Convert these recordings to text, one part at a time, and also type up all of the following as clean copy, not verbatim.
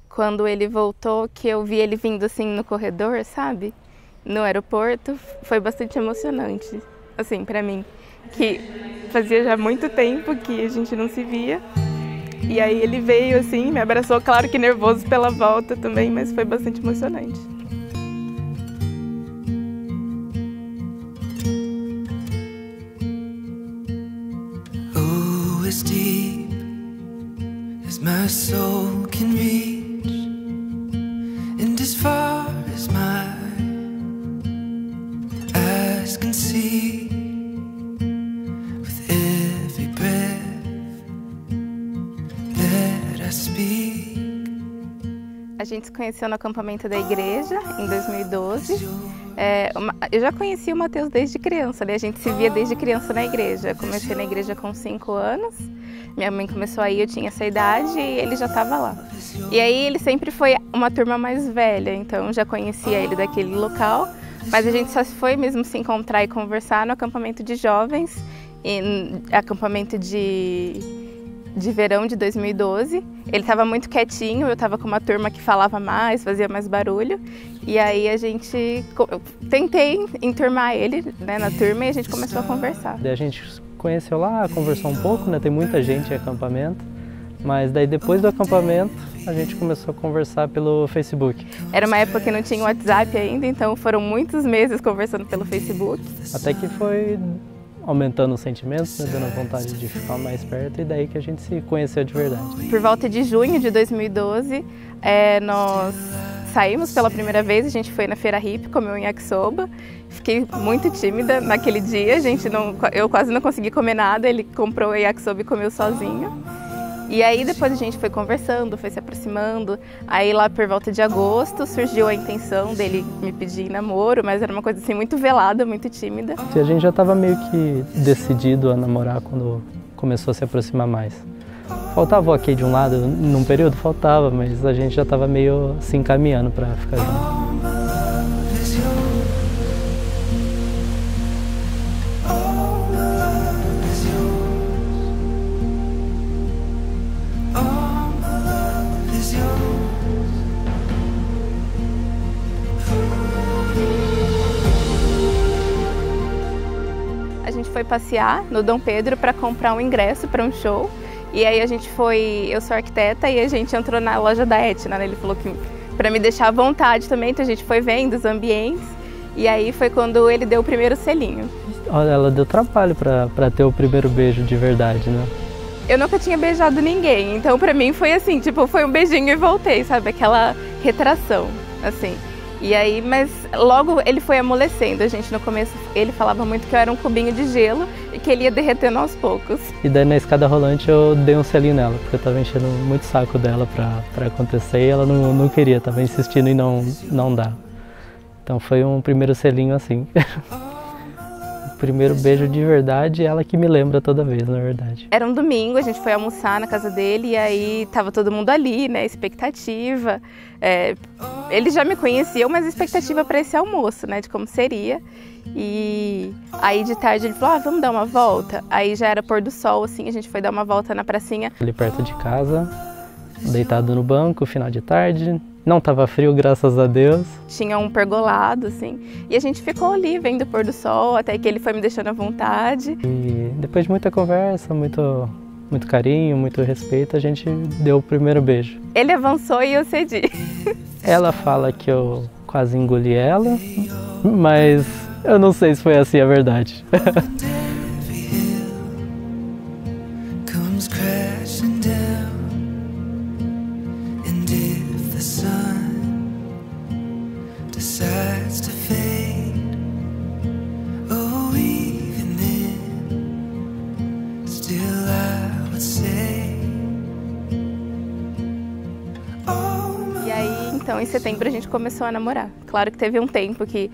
quando ele voltou, que eu vi ele vindo assim no corredor, sabe? No aeroporto, foi bastante emocionante, assim, pra mim. Que fazia já muito tempo que a gente não se via. E aí ele veio assim, me abraçou, claro que nervoso pela volta também, mas foi bastante emocionante. Oh, as deep as my soul can reach, and as far as my eyes can see, with every breath that I speak. A gente se conheceu no acampamento da igreja em 2012. Eu já conhecia o Matheus desde criança, né? A gente se via desde criança na igreja. Eu comecei na igreja com 5 anos, minha mãe começou aí, eu tinha essa idade e ele já estava lá. E aí ele sempre foi uma turma mais velha, então já conhecia ele daquele local, mas a gente só foi mesmo se encontrar e conversar no acampamento de jovens, acampamento de verão de 2012. Ele estava muito quietinho, eu estava com uma turma que falava mais, fazia mais barulho. E aí eu tentei enturmar ele, né, na turma, e a gente começou a conversar. Daí a gente conheceu lá, conversou um pouco, né, tem muita gente em acampamento. Mas daí depois do acampamento a gente começou a conversar pelo Facebook. Era uma época que não tinha WhatsApp ainda, então foram muitos meses conversando pelo Facebook. Até que foi aumentando os sentimentos, né, dando vontade de ficar mais perto, e daí que a gente se conheceu de verdade. Por volta de junho de 2012, nós saímos pela primeira vez, a gente foi na Feira Hippie, comeu um yakisoba. Fiquei muito tímida naquele dia, eu quase não consegui comer nada, ele comprou o yakisoba e comeu sozinho. E aí depois a gente foi conversando, foi se aproximando, aí lá por volta de agosto surgiu a intenção dele me pedir namoro, mas era uma coisa assim muito velada, muito tímida. E a gente já estava meio que decidido a namorar quando começou a se aproximar mais. Faltava o ok de um lado, num período faltava, mas a gente já estava meio se encaminhando para ficar junto. A gente foi passear no Dom Pedro para comprar um ingresso para um show. E aí a gente foi, eu sou arquiteta, e a gente entrou na loja da Etna, né? Ele falou que para me deixar à vontade também, então a gente foi vendo os ambientes. E aí foi quando ele deu o primeiro selinho. Olha, ela deu trabalho para ter o primeiro beijo de verdade, né? Eu nunca tinha beijado ninguém, então pra mim foi assim, tipo, foi um beijinho e voltei, sabe? Aquela retração, assim. E aí, mas logo ele foi amolecendo. A gente no começo, ele falava muito que eu era um cubinho de gelo e que ele ia derretendo aos poucos. E daí na escada rolante eu dei um selinho nela, porque eu tava enchendo muito o saco dela pra acontecer e ela não queria, tava insistindo em não dar. Então foi um primeiro selinho assim. O primeiro beijo de verdade, ela que me lembra toda vez, na verdade. Era um domingo, a gente foi almoçar na casa dele e aí tava todo mundo ali, né, expectativa. Ele já me conhecia, mas expectativa para esse almoço, né, de como seria. E aí de tarde ele falou, vamos dar uma volta? Aí já era pôr do sol, assim, a gente foi dar uma volta na pracinha. Ali perto de casa, deitado no banco, final de tarde. Não estava frio, graças a Deus. Tinha um pergolado, assim, e a gente ficou ali vendo o pôr do sol, até que ele foi me deixando à vontade. E depois de muita conversa, muito carinho, muito respeito, a gente deu o primeiro beijo. Ele avançou e eu cedi. Ela fala que eu quase engoli ela, mas eu não sei se foi assim a verdade. Então, em setembro a gente começou a namorar. Claro que teve um tempo que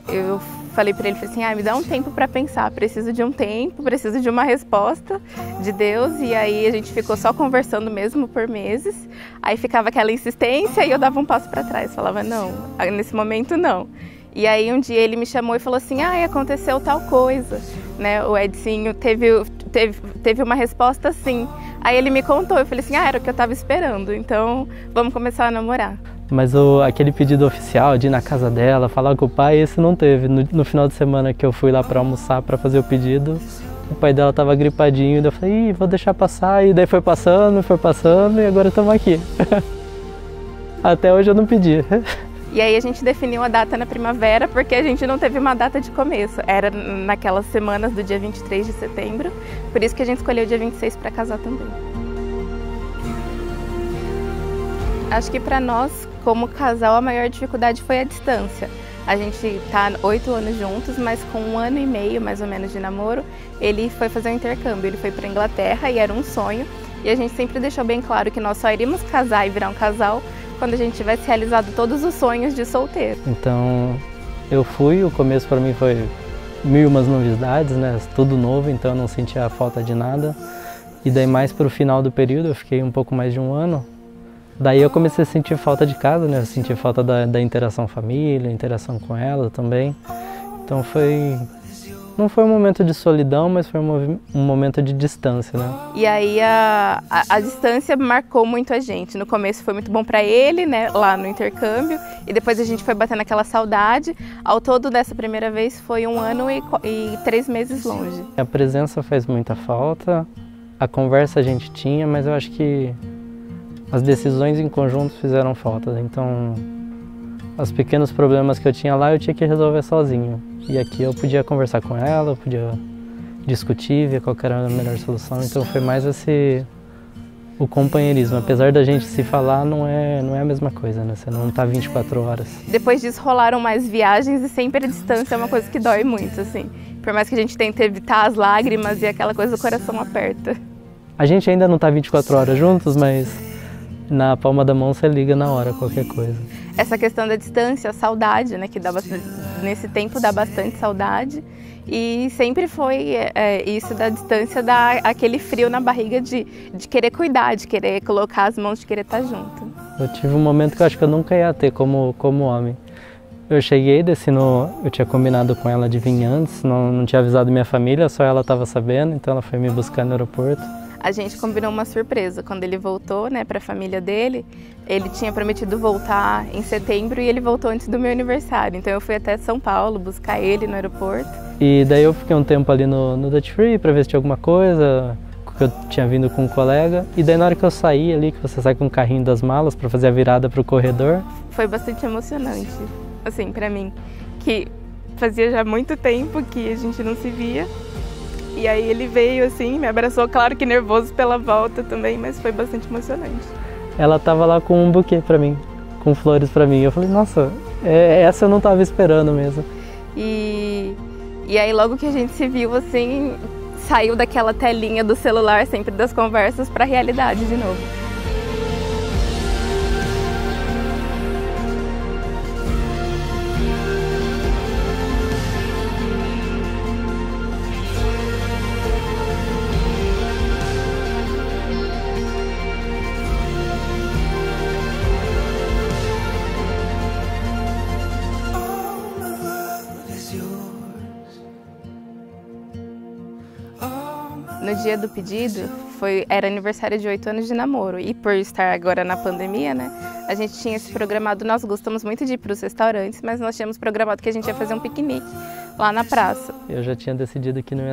eu falei pra ele, falei assim, me dá um tempo pra pensar, preciso de um tempo, preciso de uma resposta de Deus. E aí a gente ficou só conversando mesmo por meses. Aí ficava aquela insistência e eu dava um passo pra trás, falava não, nesse momento não. E aí um dia ele me chamou e falou assim, aconteceu tal coisa, né? O Edinho teve uma resposta sim, Aí ele me contou, eu falei assim, era o que eu tava esperando, então vamos começar a namorar. Mas aquele pedido oficial de ir na casa dela, falar com o pai, esse não teve. No final de semana que eu fui lá para almoçar, para fazer o pedido, o pai dela tava gripadinho, e eu falei, vou deixar passar, e daí foi passando, e agora estamos aqui. Até hoje eu não pedi. E aí a gente definiu a data na primavera, porque a gente não teve uma data de começo. Era naquelas semanas do dia 23 de setembro, por isso que a gente escolheu o dia 26 para casar também. Acho que para nós, como casal, a maior dificuldade foi a distância. A gente está 8 anos juntos, mas com 1 ano e meio, mais ou menos, de namoro, ele foi fazer um intercâmbio. Ele foi para a Inglaterra e era um sonho. E a gente sempre deixou bem claro que nós só iríamos casar e virar um casal quando a gente tivesse realizado todos os sonhos de solteiro. Então, eu fui, o começo para mim foi mil e umas novidades, né? Tudo novo, então eu não sentia falta de nada. E daí mais para o final do período, eu fiquei um pouco mais de 1 ano. Daí eu comecei a sentir falta de casa, né? Eu senti falta da interação família, interação com ela também. Então não foi um momento de solidão, mas foi um momento de distância, né? E aí a distância marcou muito a gente. No começo foi muito bom para ele, né? Lá no intercâmbio. E depois a gente foi batendo aquela saudade. Ao todo dessa primeira vez foi 1 ano e 3 meses longe. A presença faz muita falta. A conversa a gente tinha, mas eu acho que as decisões em conjunto fizeram falta, então os pequenos problemas que eu tinha lá eu tinha que resolver sozinho. E aqui eu podia conversar com ela, eu podia discutir, ver qual era a melhor solução, então foi mais o companheirismo. Apesar da gente se falar, não é a mesma coisa, né? Você não tá 24 horas. Depois disso rolaram mais viagens e sempre a distância é uma coisa que dói muito, assim. Por mais que a gente tente evitar as lágrimas e aquela coisa do coração aperta. A gente ainda não tá 24 horas juntos, mas na palma da mão você liga na hora, qualquer coisa. Essa questão da distância, a saudade, né, que dá bastante, nesse tempo dá bastante saudade. E sempre foi isso da distância, dá aquele frio na barriga de querer cuidar, de querer colocar as mãos, de querer estar junto. Eu tive um momento que eu acho que eu nunca ia ter como homem. Eu cheguei, eu tinha combinado com ela de vir antes, não tinha avisado minha família, só ela estava sabendo, então ela foi me buscar no aeroporto. A gente combinou uma surpresa. Quando ele voltou, né, para a família dele, ele tinha prometido voltar em setembro e ele voltou antes do meu aniversário. Então eu fui até São Paulo buscar ele no aeroporto. E daí eu fiquei um tempo ali no Duty Free para ver se tinha alguma coisa, que eu tinha vindo com um colega. E daí na hora que eu saí ali, que você sai com o carrinho das malas para fazer a virada para o corredor. Foi bastante emocionante, assim, para mim, que fazia já muito tempo que a gente não se via. E aí ele veio assim, me abraçou, claro que nervoso pela volta também, mas foi bastante emocionante. Ela tava lá com um buquê pra mim, com flores pra mim. Eu falei, nossa, essa eu não tava esperando mesmo. E aí logo que a gente se viu assim, saiu daquela telinha do celular, sempre das conversas, pra realidade de novo. No dia do pedido, era aniversário de 8 anos de namoro e por estar agora na pandemia, né, a gente tinha se programado, nós gostamos muito de ir para os restaurantes, mas nós tínhamos programado que a gente ia fazer um piquenique lá na praça. Eu já tinha decidido que não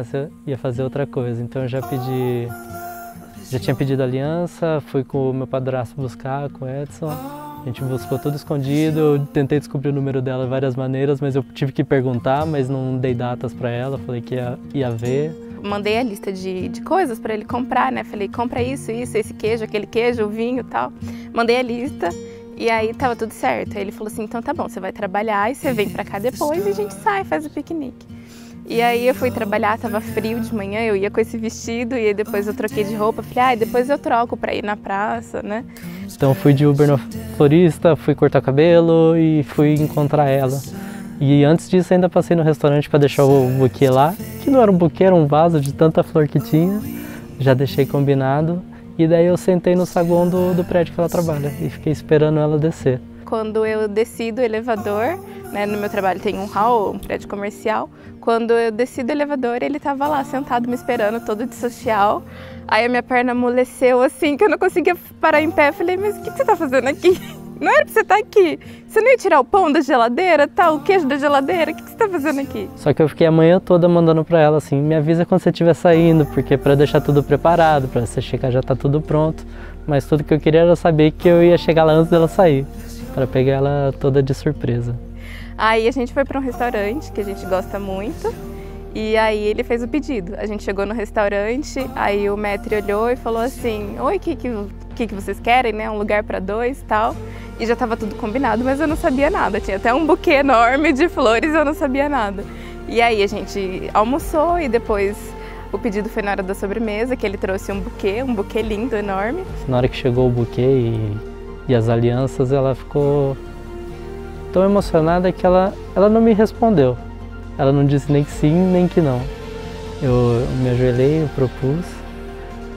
ia fazer outra coisa, então eu já tinha pedido aliança, fui com o meu padrasto buscar, com o Edson. A gente buscou tudo escondido, eu tentei descobrir o número dela de várias maneiras, mas eu tive que perguntar, mas não dei datas para ela, falei que ia ver. Mandei a lista de coisas para ele comprar, né? Falei, compra isso, esse queijo, aquele queijo, o vinho e tal. Mandei a lista e aí tava tudo certo. Aí ele falou assim, então tá bom, você vai trabalhar e você vem pra cá depois e a gente sai, faz o piquenique. E aí eu fui trabalhar, tava frio de manhã, eu ia com esse vestido e aí depois eu troquei de roupa. Falei, depois eu troco pra ir na praça, né? Então fui de Uber no florista, fui cortar cabelo e fui encontrar ela. E antes disso ainda passei no restaurante para deixar o buquê lá, que não era um buquê, era um vaso de tanta flor que tinha. Já deixei combinado e daí eu sentei no saguão do prédio que ela trabalha e fiquei esperando ela descer. Quando eu desci do elevador, né? No meu trabalho tem um hall, um prédio comercial. Quando eu desci do elevador, ele estava lá sentado me esperando, todo de social. Aí a minha perna amoleceu assim, que eu não conseguia parar em pé. Eu falei, mas o que você está fazendo aqui? Não era pra você estar aqui. Você não ia tirar o pão da geladeira, o queijo da geladeira? O que você tá fazendo aqui? Só que eu fiquei a manhã toda mandando pra ela assim, me avisa quando você estiver saindo, porque pra deixar tudo preparado, pra você chegar já tá tudo pronto. Mas tudo que eu queria era saber que eu ia chegar lá antes dela sair, pra pegar ela toda de surpresa. Aí a gente foi pra um restaurante que a gente gosta muito. E aí ele fez o pedido. A gente chegou no restaurante, aí o maître olhou e falou assim, oi, o que vocês querem, né? Um lugar para 2 e tal. E já estava tudo combinado, mas eu não sabia nada. Tinha até um buquê enorme de flores e eu não sabia nada. E aí a gente almoçou e depois o pedido foi na hora da sobremesa, que ele trouxe um buquê lindo, enorme. Na hora que chegou o buquê e as alianças, ela ficou tão emocionada que ela não me respondeu. Ela não disse nem que sim, nem que não. Eu me ajoelhei, eu propus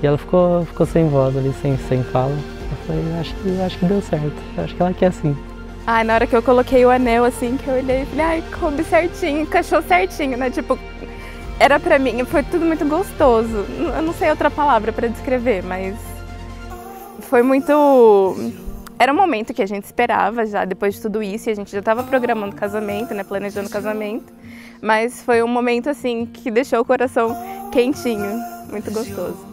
e ela ficou sem voz ali, sem fala. Eu falei, acho que deu certo, acho que ela quer sim. Ai, na hora que eu coloquei o anel assim, que eu olhei e falei, ai, coube certinho, encaixou certinho, né? Tipo, era pra mim, foi tudo muito gostoso. Eu não sei outra palavra pra descrever, mas foi muito... Era um momento que a gente esperava já, depois de tudo isso, e a gente já estava programando o casamento, né, planejando o casamento, mas foi um momento assim que deixou o coração quentinho, muito gostoso.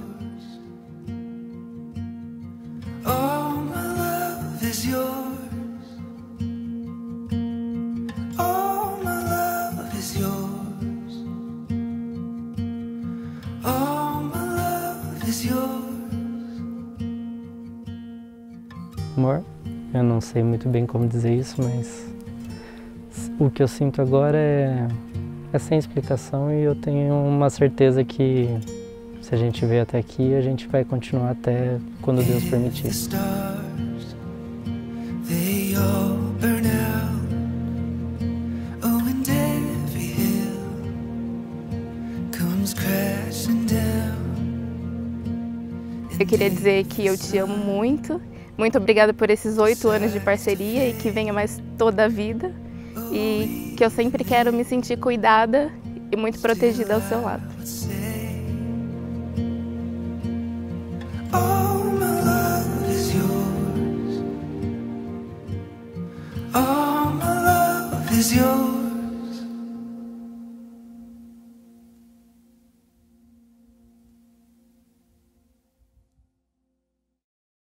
All my love is yours. All my love is yours. All my love is yours. Amor, eu não sei muito bem como dizer isso, mas o que eu sinto agora é sem explicação e eu tenho uma certeza que se a gente veio até aqui, a gente vai continuar até quando Deus permitir. The stars, they all burn out. Oh, and every hill comes crashing down. Eu queria dizer que eu te amo muito. Muito obrigada por esses 8 anos de parceria e que venha mais toda a vida. E que eu sempre quero me sentir cuidada e muito protegida ao seu lado. All my love is yours. All my love is yours.